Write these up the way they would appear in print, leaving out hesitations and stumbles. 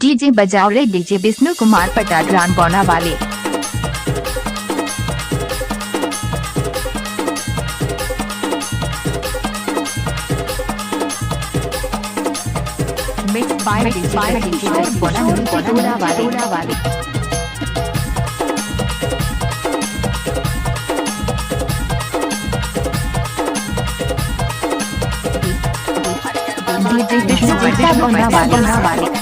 DJ बजाओ रे DJ Vishnu Kumar पटाग्राम बौना वाले। मिक्स बाय डीजे बौना वाले। डीजे विष्णु कुमार बौना वाले।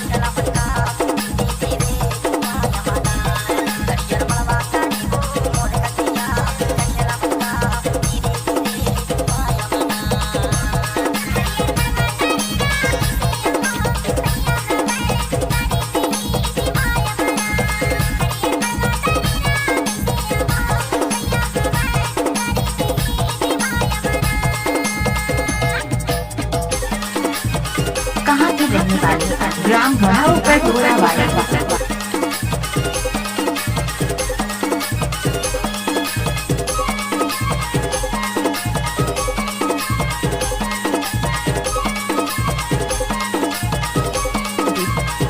कहाँ के रहने वाले ग्राम घोड़ा ऊपर टोरा वाले।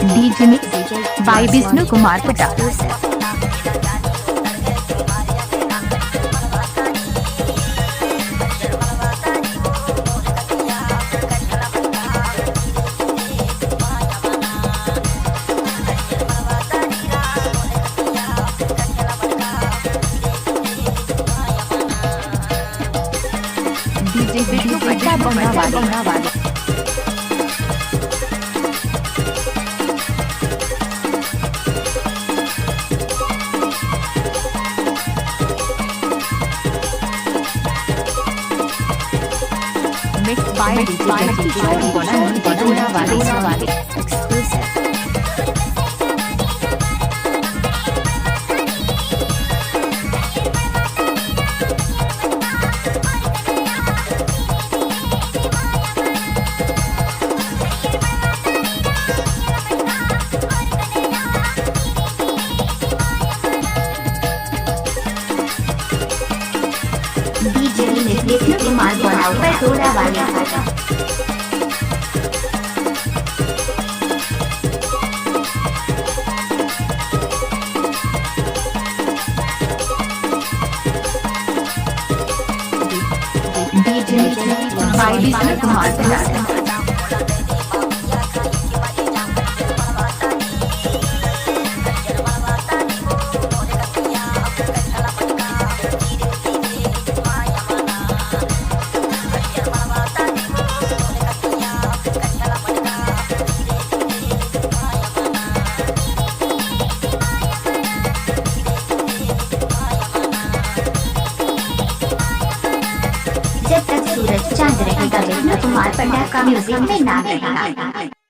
DJ mix by Vishnu Kumar Patagram. DJ Vishnu Kumar बौना वाले। मिक्स बाय डीजे बौना वाले। डीजे विष्णु कुमार बौना ऊपर टोरा वाले। DJ by Vishnu Kumar Patagram. जब तक सूरज चांद रहेगा विष्णु कुमार पटाग्राम का म्यूजिक में नाम रहेगा।